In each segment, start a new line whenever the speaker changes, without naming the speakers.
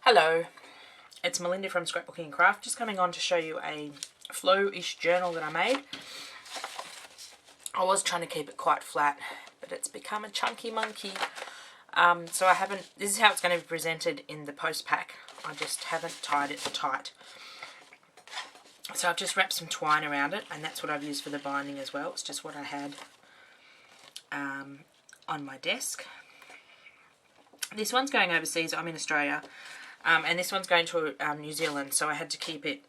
Hello, it's Melinda from Scrapbooking and Craft, just coming on to show you a Flowish journal that I made. I was trying to keep it quite flat, but it's become a chunky monkey. So this is how it's going to be presented in the post pack. I just haven't tied it tight. So I've just wrapped some twine around it, and that's what I've used for the binding as well. It's just what I had on my desk. This one's going overseas. I'm in Australia. And this one's going to New Zealand, so I had to keep it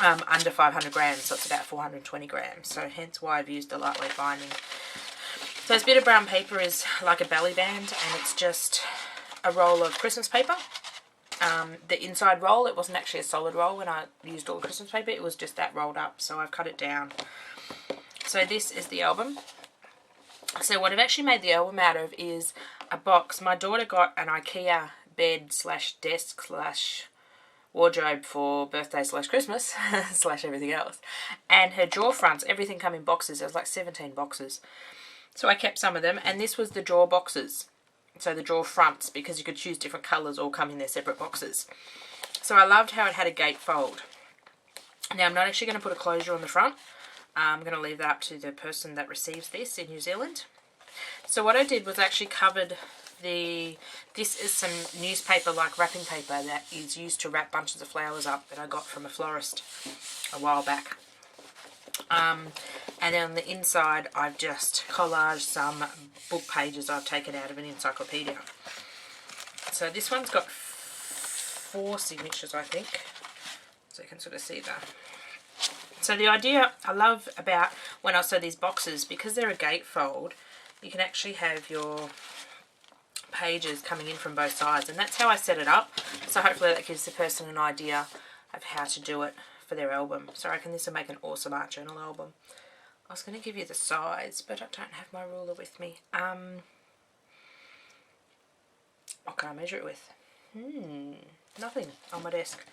under 500 grams, so it's about 420 grams. So hence why I've used the lightweight binding. So this bit of brown paper is like a belly band, and it's just a roll of Christmas paper. The inside roll, it wasn't actually a solid roll when I used all the Christmas paper, it was just that rolled up, so I've cut it down. So this is the album. So what I've actually made the album out of is a box. My daughter got an IKEA bed slash desk slash wardrobe for birthday slash Christmas slash everything else, and her drawer fronts, everything come in boxes. There was like 17 boxes, so I kept some of them, and this was the drawer boxes, so the drawer fronts, because you could choose different colours or come in their separate boxes. So I loved how it had a gatefold. Now I'm not actually going to put a closure on the front. I'm going to leave that up to the person that receives this in New Zealand. So what I did was actually covered this is some newspaper, like wrapping paper, that is used to wrap bunches of flowers up that I got from a florist a while back. And then on the inside I've just collaged some book pages I've taken out of an encyclopedia. So this one's got 4 signatures, I think, so you can sort of see that. So the idea I love about when I sew these boxes, because they're a gatefold, you can actually have your pages coming in from both sides, and that's how I set it up. So hopefully that gives the person an idea of how to do it for their album. So I reckon this will make an awesome art journal album. I was going to give you the size, but I don't have my ruler with me. What can I measure it with? Nothing on my desk.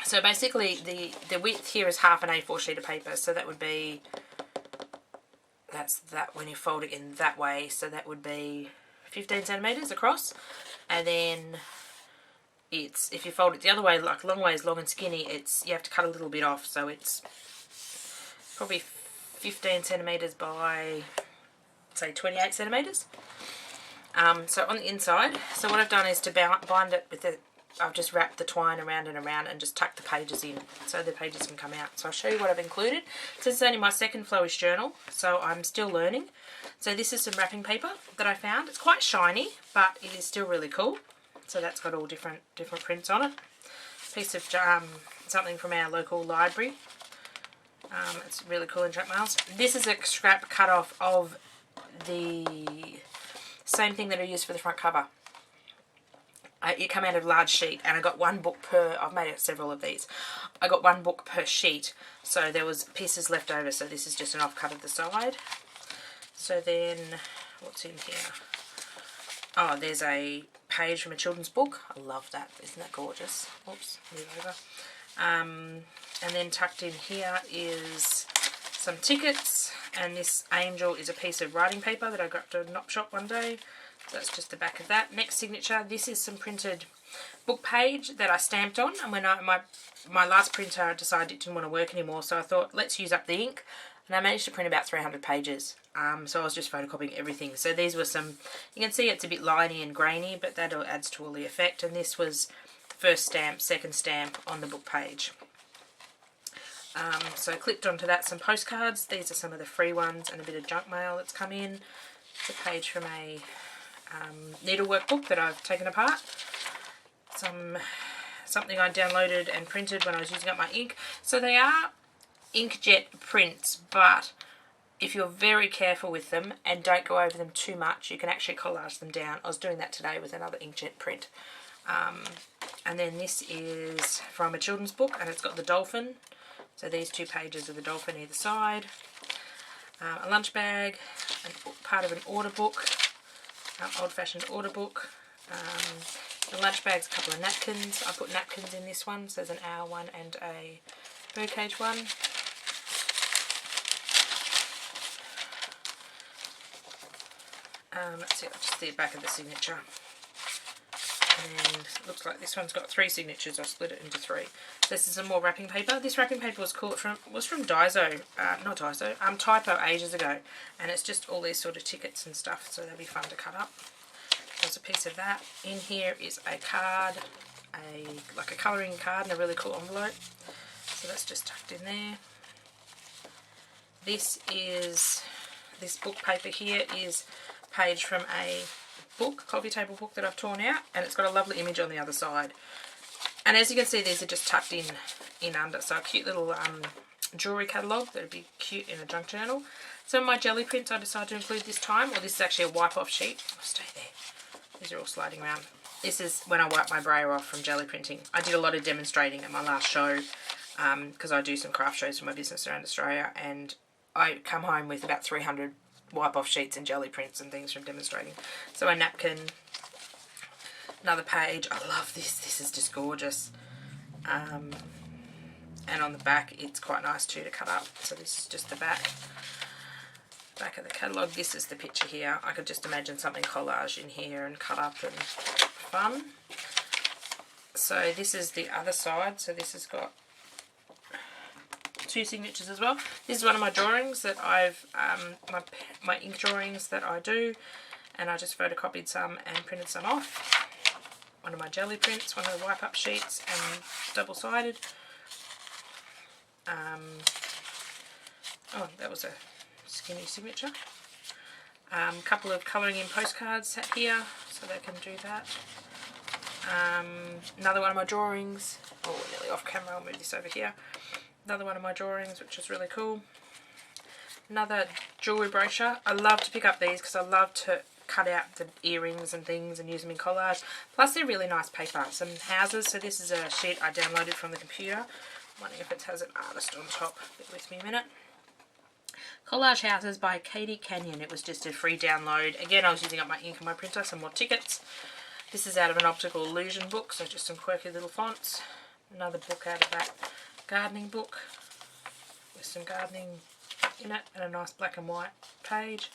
So basically the width here is half an A4 sheet of paper, so that would be, that's that when you fold it in that way, so that would be 15 centimetres across. And then it's, if you fold it the other way, like long ways, long and skinny, it's, you have to cut a little bit off, so it's probably 15 centimetres by, say, 28 centimetres. So on the inside, so what I've done is to bind it with the, I've just wrapped the twine around and around and just tucked the pages in so the pages can come out. So I'll show you what I've included. So this is only my second Flowish journal, so I'm still learning. So this is some wrapping paper that I found. It's quite shiny, but it is still really cool. So that's got all different prints on it. Piece of something from our local library. It's really cool in junk mails. This is a scrap cut off of the same thing that I used for the front cover. It came out of a large sheet, and I got one book per, I've made several of these, I got one book per sheet, so there was pieces left over, so this is just an offcut of the side. So then, what's in here? Oh, there's a page from a children's book. I love that, isn't that gorgeous? Oops, move over. And then tucked in here is some tickets, and this angel is a piece of writing paper that I got at a Knop shop one day. So that's just the back of that. Next signature, this is some printed book page that I stamped on, and when my last printer decided it didn't want to work anymore, so I thought let's use up the ink, and I managed to print about 300 pages. So I was just photocopying everything. So these were some, you can see it's a bit liney and grainy, but that adds to all the effect, and this was first stamp, second stamp on the book page. So I clipped onto that some postcards. These are some of the free ones, and a bit of junk mail that's come in. It's a page from a needlework book that I've taken apart. Something I downloaded and printed when I was using up my ink. So they are inkjet prints, but if you're very careful with them and don't go over them too much, you can actually collage them down. I was doing that today with another inkjet print. And then this is from a children's book, and it's got the dolphin. So these 2 pages of the dolphin either side. A lunch bag, part of an order book. Old-fashioned order book. The lunch bag's a couple of napkins. I put napkins in this one, so there's an owl one and a birdcage one. Let's see, I'll just see the back of the signature. And it looks like this one's got 3 signatures. I split it into 3. This is some more wrapping paper. This wrapping paper was cool. Was from Daiso, not Daiso, Typo ages ago. And it's just all these sort of tickets and stuff, so they'll be fun to cut up. There's a piece of that. In here is a card, like a colouring card in a really cool envelope. So that's just tucked in there. This book paper here is page from a book, coffee table book that I've torn out, and it's got a lovely image on the other side. And as you can see, these are just tucked in under, so a cute little jewellery catalogue that would be cute in a junk journal. Some of my jelly prints I decided to include this time, or this is actually a wipe-off sheet. I'll stay there. These are all sliding around. This is when I wipe my brayer off from jelly printing. I did a lot of demonstrating at my last show because I do some craft shows for my business around Australia, and I come home with about 300 wipe-off sheets and jelly prints and things from demonstrating. So a napkin, another page. I love this. This is just gorgeous. And on the back, it's quite nice too to cut up. So this is just the back of the catalogue. This is the picture here. I could just imagine something collage in here and cut up and fun. So this is the other side. So this has got 2 signatures as well. This is one of my drawings that I've, my ink drawings that I do, and I just photocopied some and printed some off. One of my jelly prints, one of the wipe-up sheets, and double-sided. Oh, that was a skinny signature. Couple of colouring in postcards sat here, so they can do that. Another one of my drawings. Oh, we're nearly off camera. I'll move this over here. Another one of my drawings, which is really cool. Another jewellery brochure. I love to pick up these because I love to cut out the earrings and things and use them in collage. Plus they're really nice paper. Some houses. So this is a sheet I downloaded from the computer. I'm wondering if it has an artist on top. Bear with me a minute. Collage Houses by Katie Canyon. It was just a free download. Again, I was using up my ink and my printer. Some more tickets. This is out of an optical illusion book, so just some quirky little fonts. Another book out of that gardening book with some gardening in it and a nice black and white page.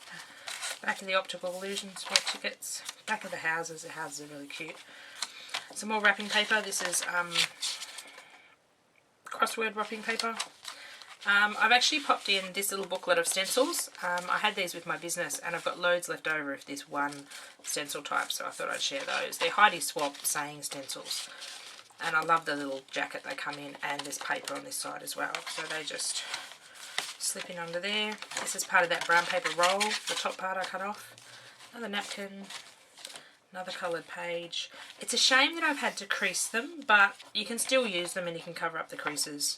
Back of the optical illusions, more tickets. Back of the houses are really cute. Some more wrapping paper. This is crossword wrapping paper. I've actually popped in this little booklet of stencils. I had these with my business and I've got loads left over of this one stencil type, so I thought I'd share those. They're Heidi Swap saying stencils. And I love the little jacket they come in, and there's paper on this side as well. So they just slip in under there. This is part of that brown paper roll. The top part I cut off. Another napkin. Another coloured page. It's a shame that I've had to crease them, but you can still use them and you can cover up the creases.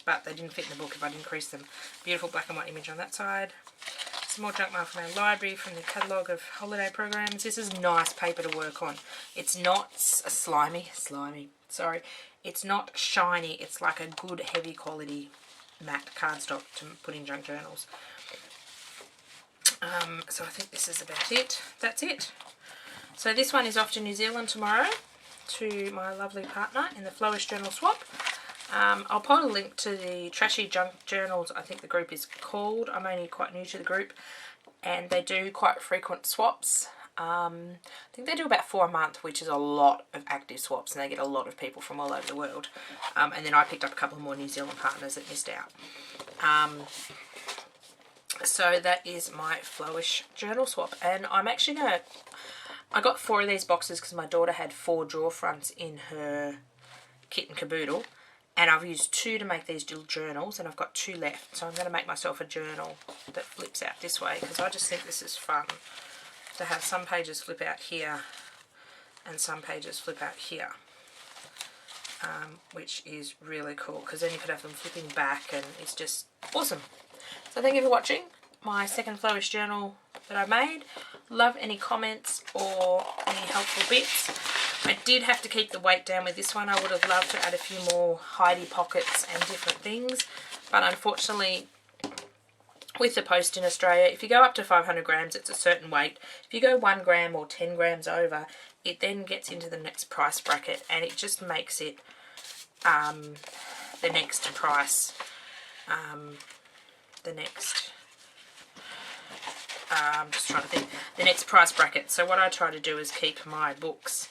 But they didn't fit in the book if I didn't crease them. Beautiful black and white image on that side. Some more junk mail from our library, from the catalogue of holiday programs. This is nice paper to work on. It's not slimy, sorry. It's not shiny. It's like a good heavy quality matte cardstock to put in junk journals. So I think this is about it. That's it. So this one is off to New Zealand tomorrow to my lovely partner in the Flowish Journal Swap. I'll put a link to the Trashy Junk Journals, I think the group is called. I'm only quite new to the group, and they do quite frequent swaps. I think they do about 4 a month, which is a lot of active swaps, and they get a lot of people from all over the world. And then I picked up a couple more New Zealand partners that missed out. So that is my Flowish Journal Swap, and I'm actually going to... I got 4 of these boxes because my daughter had 4 drawer fronts in her kit and caboodle. And I've used 2 to make these little journals, and I've got 2 left. So I'm going to make myself a journal that flips out this way, because I just think this is fun to have some pages flip out here and some pages flip out here, which is really cool, because then you could have them flipping back, and it's just awesome. So thank you for watching my second Flowish journal that I made. Love any comments or any helpful bits. I did have to keep the weight down with this one. I would have loved to add a few more Heidi pockets and different things, but unfortunately with the post in Australia, if you go up to 500 grams, it's a certain weight. If you go 1 gram or 10 grams over, it then gets into the next price bracket, and it just makes it the next price, I'm just trying to think, the next price bracket. So what I try to do is keep my books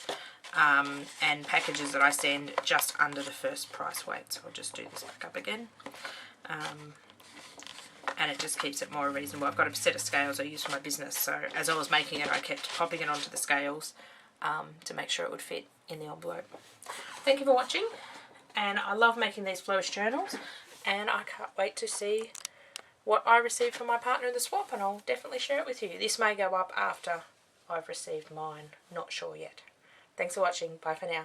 and packages that I send just under the first price weight. So I'll just do this back up again. And it just keeps it more reasonable. I've got a set of scales I use for my business, so as I was making it I kept popping it onto the scales to make sure it would fit in the envelope. Thank you for watching, and I love making these Flowish journals, and I can't wait to see what I received from my partner in the swap, and I'll definitely share it with you. This may go up after I've received mine, not sure yet. Thanks for watching, bye for now.